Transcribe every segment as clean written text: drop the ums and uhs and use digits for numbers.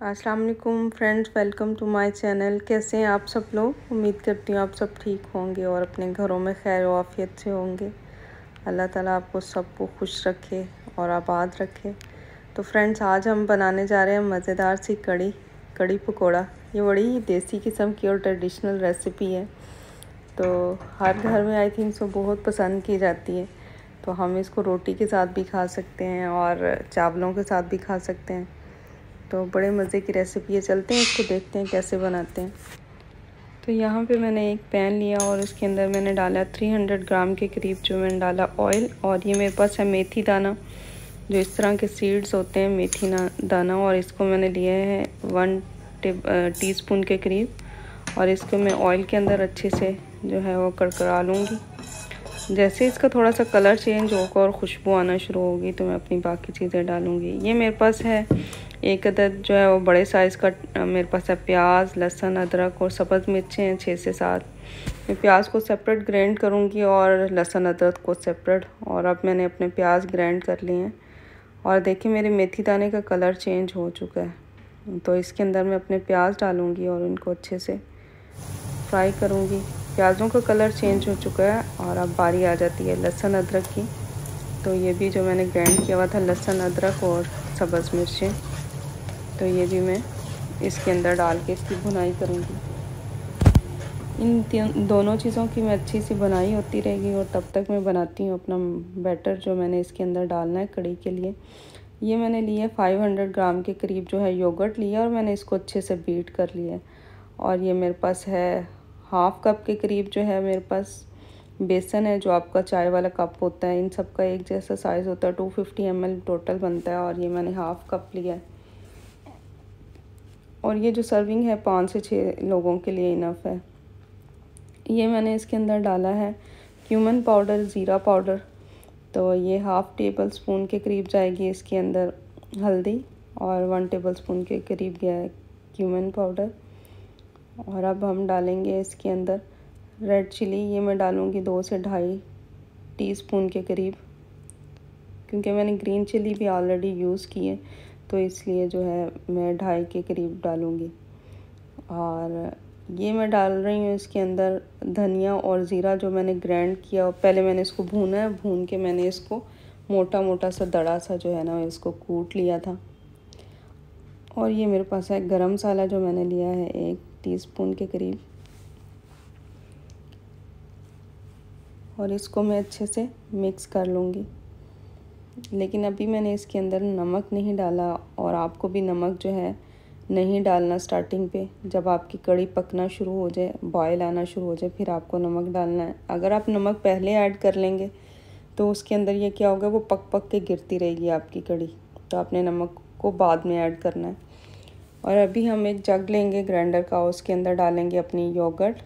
अस्सलाम वालेकुम friends, welcome to my channel. कैसे हैं आप सब लोग? उम्मीद करती हूँ आप सब ठीक होंगे और अपने घरों में खैर व आफियत से होंगे। अल्लाह ताला आपको सबको खुश रखे और आबाद रखे। तो फ्रेंड्स, आज हम बनाने जा रहे हैं मज़ेदार सी कड़ी पकोड़ा। ये बड़ी ही देसी किस्म की और ट्रेडिशनल रेसिपी है, तो हर घर में आई थिंक सो बहुत पसंद की जाती है। तो हम इसको रोटी के साथ भी खा सकते हैं और चावलों के साथ भी खा सकते हैं। तो बड़े मज़े की रेसिपी है। चलते हैं इसको देखते हैं कैसे बनाते हैं। तो यहाँ पे मैंने एक पैन लिया और उसके अंदर मैंने डाला 300 ग्राम के करीब जो मैंने डाला ऑयल। और ये मेरे पास है मेथी दाना, जो इस तरह के सीड्स होते हैं मेथी दाना, और इसको मैंने लिया है 1 टीस्पून के करीब। और इसको मैं ऑयल के अंदर अच्छे से जो है वो कड़कड़ा लूँगी। जैसे इसका थोड़ा सा कलर चेंज होगा और खुशबू आना शुरू होगी तो मैं अपनी बाकी चीज़ें डालूँगी। ये मेरे पास है एक अदद जो है वो बड़े साइज़ का मेरे पास है प्याज, लहसुन, अदरक और सब्ज़ मिर्चें हैं 6 से 7। मैं प्याज को सेपरेट ग्राइंड करूँगी और लहसुन अदरक को सेपरेट। और अब मैंने अपने प्याज ग्राइंड कर लिए हैं और देखिए मेरे मेथी दाने का कलर चेंज हो चुका है। तो इसके अंदर मैं अपने प्याज डालूँगी और इनको अच्छे से फ्राई करूँगी। प्याज़ों का कलर चेंज हो चुका है और अब बारी आ जाती है लहसुन अदरक की। तो ये भी जो मैंने ग्राइंड किया हुआ था लहसुन अदरक और सब्ज़ मिर्चें, तो ये भी मैं इसके अंदर डाल के इसकी भुनाई करूँगी। इन दोनों चीज़ों की मैं अच्छी सी भुनाई होती रहेगी और तब तक मैं बनाती हूँ अपना बैटर जो मैंने इसके अंदर डालना है कड़ी के लिए। ये मैंने लिया 500 ग्राम के करीब जो है योगर्ट लिया और मैंने इसको अच्छे से बीट कर लिया। और ये मेरे पास है हाफ़ कप के करीब जो है मेरे पास बेसन है, जो आपका चाय वाला कप होता है। इन सब का एक जैसा साइज़ होता है, 250 ml टोटल बनता है और ये मैंने हाफ़ कप लिया है। और ये जो सर्विंग है 5 से 6 लोगों के लिए इनफ है। ये मैंने इसके अंदर डाला है क्यूमन पाउडर, ज़ीरा पाउडर। तो ये हाफ़ टेबल स्पून के करीब जाएगी इसके अंदर हल्दी और 1 टेबल स्पून के करीब गया है क्यूमन पाउडर। और अब हम डालेंगे इसके अंदर रेड चिली। ये मैं डालूँगी 2 से 2.5 टीस्पून के करीब, क्योंकि मैंने ग्रीन चिली भी ऑलरेडी यूज़ की है तो इसलिए जो है मैं 2.5 के करीब डालूँगी। और ये मैं डाल रही हूँ इसके अंदर धनिया और ज़ीरा जो मैंने ग्राइंड किया। पहले मैंने इसको भूना है, भून के मैंने इसको मोटा मोटा सा दड़ा सा जो है ना इसको कूट लिया था। और ये मेरे पास है गरम मसाला जो मैंने लिया है 1 टीस्पून के करीब। और इसको मैं अच्छे से मिक्स कर लूँगी। लेकिन अभी मैंने इसके अंदर नमक नहीं डाला और आपको भी नमक जो है नहीं डालना स्टार्टिंग पे। जब आपकी कड़ी पकना शुरू हो जाए, बॉयल आना शुरू हो जाए, फिर आपको नमक डालना है। अगर आप नमक पहले ऐड कर लेंगे तो उसके अंदर ये क्या होगा, वो पक पक के गिरती रहेगी आपकी कड़ी। तो आपने नमक को बाद में ऐड करना है। और अभी हम एक जग लेंगे ग्राइंडर का, उसके अंदर डालेंगे अपनी योगर्ट।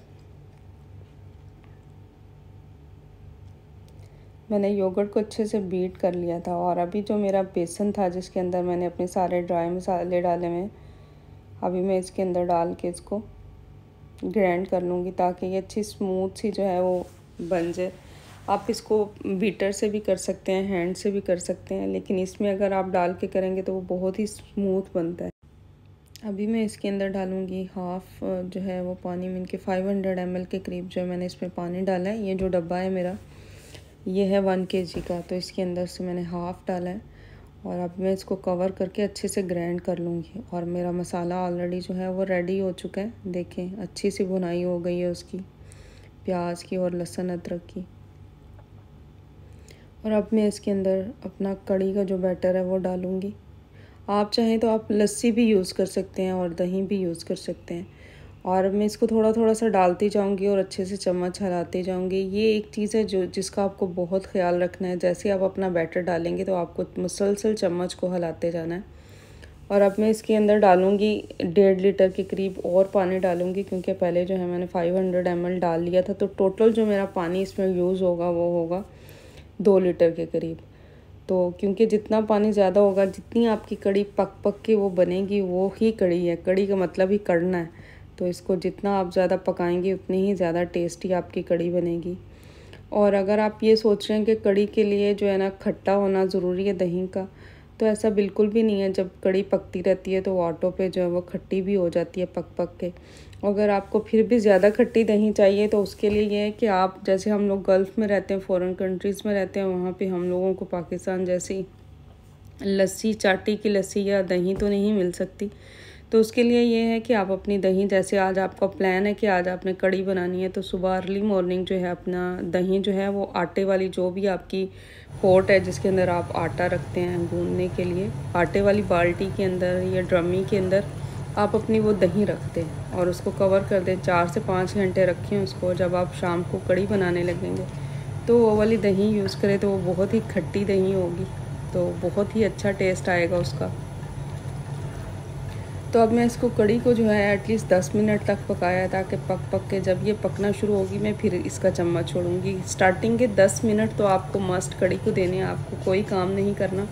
मैंने योगर्ट को अच्छे से बीट कर लिया था। और अभी जो मेरा बेसन था जिसके अंदर मैंने अपने सारे ड्राई मसाले डाले हुए, अभी मैं इसके अंदर डाल के इसको ग्राइंड कर लूँगी ताकि ये अच्छी स्मूथ सी जो है वो बन जाए। आप इसको बीटर से भी कर सकते हैं, हैंड से भी कर सकते हैं, लेकिन इसमें अगर आप डाल के करेंगे तो वो बहुत ही स्मूथ बनता है। अभी मैं इसके अंदर डालूँगी हाफ़ जो है वो पानी में, इनके 500 ml के करीब जो है मैंने इसमें पानी डाला है। ये जो डब्बा है मेरा ये है 1 kg का, तो इसके अंदर से मैंने हाफ़ डाला है। और अब मैं इसको कवर करके अच्छे से ग्राइंड कर लूँगी। और मेरा मसाला ऑलरेडी जो है वो रेडी हो चुका है। देखें अच्छी सी भुनाई हो गई है उसकी, प्याज की और लहसुन अदरक की। और अब मैं इसके अंदर अपना कड़ी का जो बैटर है वो डालूँगी। आप चाहें तो आप लस्सी भी यूज़ कर सकते हैं और दही भी यूज़ कर सकते हैं। और मैं इसको थोड़ा थोड़ा सा डालती जाऊंगी और अच्छे से चम्मच हिलाती जाऊंगी। ये एक चीज़ है जिसका आपको बहुत ख्याल रखना है। जैसे आप अपना बैटर डालेंगे तो आपको मुसलसल चम्मच को हिलाते जाना है। और अब मैं इसके अंदर डालूंगी 1.5 लीटर के करीब और पानी डालूंगी, क्योंकि पहले जो है मैंने 500 ml डाल लिया था। तो टोटल जो मेरा पानी इसमें यूज़ होगा वो होगा 2 लीटर के करीब। तो क्योंकि जितना पानी ज़्यादा होगा, जितनी आपकी कड़ी पक पक के वो बनेगी, वो ही कड़ी है। कड़ी का मतलब ही कड़ना है। तो इसको जितना आप ज़्यादा पकाएंगे उतनी ही ज़्यादा टेस्टी आपकी कड़ी बनेगी। और अगर आप ये सोच रहे हैं कि कड़ी के लिए जो है ना खट्टा होना ज़रूरी है दही का, तो ऐसा बिल्कुल भी नहीं है। जब कड़ी पकती रहती है तो ऑटो पे जो है वो खट्टी भी हो जाती है पक पक के। अगर आपको फिर भी ज़्यादा खट्टी दही चाहिए तो उसके लिए ये है कि आप, जैसे हम लोग गल्फ़ में रहते हैं, फ़ॉरेन कंट्रीज़ में रहते हैं, वहाँ पे हम लोगों को पाकिस्तान जैसी लस्सी, चाटी की लस्सी या दही तो नहीं मिल सकती। तो उसके लिए ये है कि आप अपनी दही, जैसे आज आपका प्लान है कि आज आपने कड़ी बनानी है, तो सुबह अर्ली मॉर्निंग जो है अपना दही जो है वो आटे वाली, जो भी आपकी पॉट है जिसके अंदर आप आटा रखते हैं गूंदने के लिए, आटे वाली बाल्टी के अंदर या ड्रमी के अंदर आप अपनी वो दही रख दें और उसको कवर कर दें। 4 से 5 घंटे रखें उसको। जब आप शाम को कड़ी बनाने लगेंगे तो वो वाली दही यूज़ करें तो वो बहुत ही खट्टी दही होगी, तो बहुत ही अच्छा टेस्ट आएगा उसका। तो अब मैं इसको कड़ी को जो है एटलीस्ट 10 मिनट तक पकाया, ताकि पक के जब ये पकना शुरू होगी मैं फिर इसका चम्मच छोड़ूंगी। स्टार्टिंग के 10 मिनट तो आपको मस्ट कड़ी को देने हैं, आपको कोई काम नहीं करना,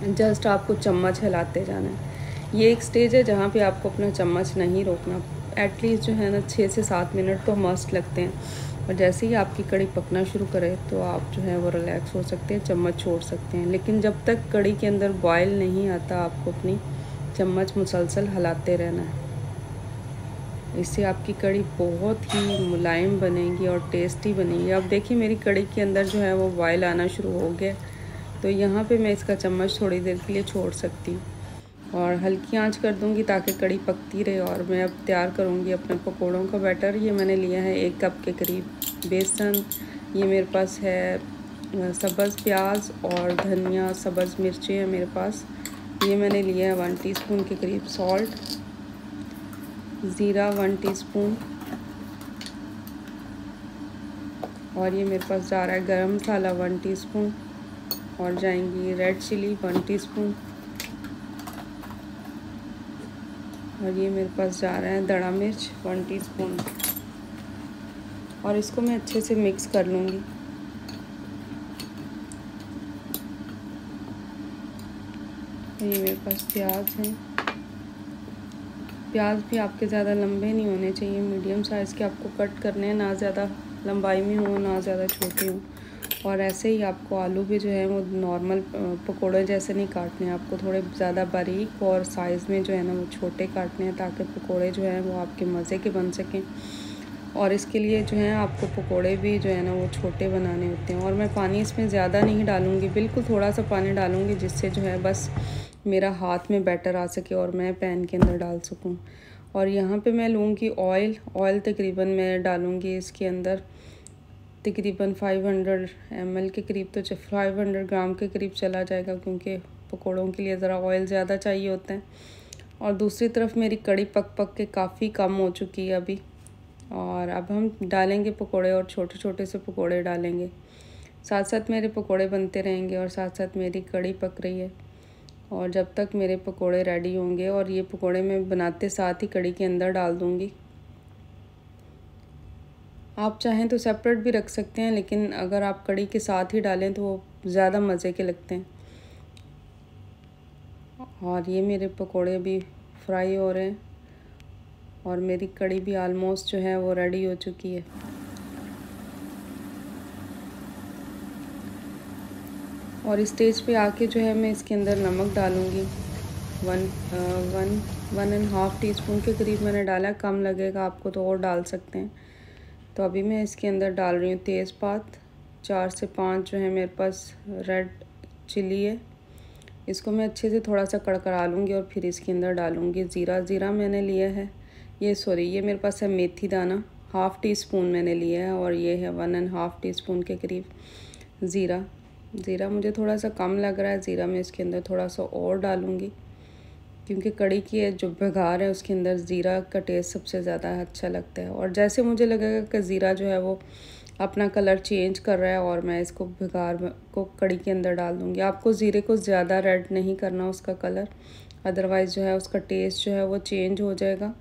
जस्ट आपको चम्मच हिलाते जाना है। ये एक स्टेज है जहाँ पे आपको अपना चम्मच नहीं रोकना। एटलीस्ट जो है ना 6 से 7 मिनट तो मस्ट लगते हैं। और जैसे ही आपकी कड़ी पकना शुरू करे तो आप जो है वो रिलैक्स हो सकते हैं, चम्मच छोड़ सकते हैं। लेकिन जब तक कड़ी के अंदर बॉयल नहीं आता आपको अपनी चम्मच मुसलसल हिलाते रहना है। इससे आपकी कड़ी बहुत ही मुलायम बनेगी और टेस्टी बनेगी। अब देखिए मेरी कड़ी के अंदर जो है वो बॉयल आना शुरू हो गया, तो यहाँ पे मैं इसका चम्मच थोड़ी देर के लिए छोड़ सकती हूँ और हल्की आंच कर दूँगी ताकि कड़ी पकती रहे। और मैं अब तैयार करूँगी अपने पकौड़ों का बैटर। ये मैंने लिया है 1 कप के करीब बेसन। ये मेरे पास है सब्ज़ प्याज और धनिया, सब्ज़ मिर्चें हैं मेरे पास। ये मैंने लिया है 1 टीस्पून के करीब सॉल्ट, ज़ीरा 1 टीस्पून, और ये मेरे पास जा रहा है गरम मसाला 1 टीस्पून, और जाएंगी रेड चिली 1 टीस्पून, और ये मेरे पास जा रहा है दड़ा मिर्च 1 टीस्पून। और इसको मैं अच्छे से मिक्स कर लूँगी। ये मेरे पास प्याज है। प्याज भी आपके ज़्यादा लंबे नहीं होने चाहिए, मीडियम साइज़ के आपको कट करने हैं, ना ज़्यादा लंबाई में हो ना ज़्यादा छोटे हों। और ऐसे ही आपको आलू भी जो है वो नॉर्मल पकोड़े जैसे नहीं काटने हैं, आपको थोड़े ज़्यादा बारीक और साइज़ में जो है ना वो छोटे काटने हैं, ताकि पकोड़े जो हैं वो आपके मज़े के बन सकें। और इसके लिए जो है आपको पकोड़े भी जो है ना वो छोटे बनाने होते हैं। और मैं पानी इसमें ज़्यादा नहीं डालूँगी, बिल्कुल थोड़ा सा पानी डालूँगी, जिससे जो है बस मेरा हाथ में बैटर आ सके और मैं पैन के अंदर डाल सकूं। और यहाँ पे मैं लूँगी ऑयल तकरीबन मैं डालूँगी इसके अंदर तकरीबन 500 ml के करीब, तो 500 ग्राम के करीब चला जाएगा, क्योंकि पकोड़ों के लिए ज़रा ऑयल ज़्यादा चाहिए होता है। और दूसरी तरफ मेरी कड़ी पक के काफ़ी कम हो चुकी है अभी। और अब हम डालेंगे पकोड़े, और छोटे छोटे से पकोड़े डालेंगे। साथ साथ मेरे पकोड़े बनते रहेंगे और साथ साथ मेरी कड़ी पक रही है। और जब तक मेरे पकोड़े रेडी होंगे, और ये पकोड़े मैं बनाते साथ ही कड़ी के अंदर डाल दूँगी। आप चाहें तो सेपरेट भी रख सकते हैं, लेकिन अगर आप कड़ी के साथ ही डालें तो वो ज़्यादा मज़े के लगते हैं। और ये मेरे पकोड़े भी फ्राई हो रहे हैं और मेरी कड़ी भी आलमोस्ट जो है वो रेडी हो चुकी है। और इस स्टेज पे आके जो है मैं इसके अंदर नमक डालूँगी। 1.5 टीस्पून के करीब मैंने डाला, कम लगेगा आपको तो और डाल सकते हैं। तो अभी मैं इसके अंदर डाल रही हूँ तेज़पात, 4 से 5 जो है मेरे पास रेड चिली है। इसको मैं अच्छे से थोड़ा सा कड़कड़ा लूँगी और फिर इसके अंदर डालूँगी ज़ीरा मैंने लिया है। ये मेरे पास है मेथी दाना 1/2 टीस्पून मैंने लिया है, और ये है 1.5 टीस्पून के करीब ज़ीरा मुझे थोड़ा सा कम लग रहा है। ज़ीरा मैं इसके अंदर थोड़ा सा और डालूँगी, क्योंकि कड़ी की जो बघार है उसके अंदर ज़ीरा का टेस्ट सबसे ज़्यादा अच्छा लगता है। और जैसे मुझे लगेगा कि ज़ीरा जो है वो अपना कलर चेंज कर रहा है, और मैं इसको बघार को कड़ी के अंदर डाल दूँगी। आपको ज़ीरे को ज़्यादा रेड नहीं करना उसका कलर, अदरवाइज़ जो है उसका टेस्ट जो है वो चेंज हो जाएगा।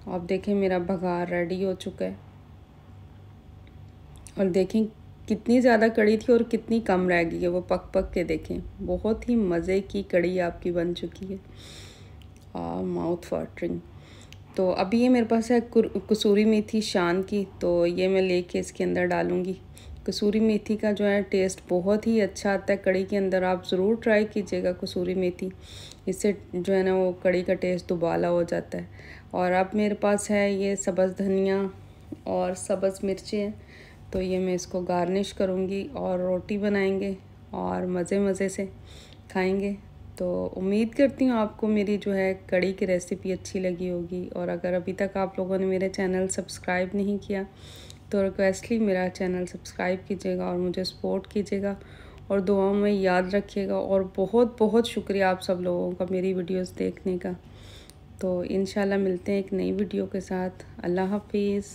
आप देखें मेरा बघार रेडी हो चुका है, और देखें कितनी ज़्यादा कड़ी थी और कितनी कम रह गई है, वो पक के देखें। बहुत ही मज़े की कड़ी आपकी बन चुकी है, माउथ वाटरिंग। तो अभी ये मेरे पास है कसूरी मेथी शान की, तो ये मैं लेके इसके अंदर डालूँगी। कसूरी मेथी का जो है टेस्ट बहुत ही अच्छा आता है कड़ी के अंदर। आप ज़रूर ट्राई कीजिएगा कसूरी मेथी, इससे जो है ना वो कड़ी का टेस्ट दुबाला हो जाता है। और अब मेरे पास है ये सब्ज़ धनिया और सब्ज़ मिर्ची है, तो ये मैं इसको गार्निश करूँगी और रोटी बनाएंगे और मज़े मज़े से खाएंगे। तो उम्मीद करती हूँ आपको मेरी जो है कड़ी की रेसिपी अच्छी लगी होगी। और अगर अभी तक आप लोगों ने मेरे चैनल सब्सक्राइब नहीं किया तो रिक्वेस्टली मेरा चैनल सब्सक्राइब कीजिएगा और मुझे सपोर्ट कीजिएगा और दुआओं में याद रखिएगा। और बहुत बहुत शुक्रिया आप सब लोगों का मेरी वीडियोस देखने का। तो इंशाल्लाह मिलते हैं एक नई वीडियो के साथ। अल्लाह हाफिज़।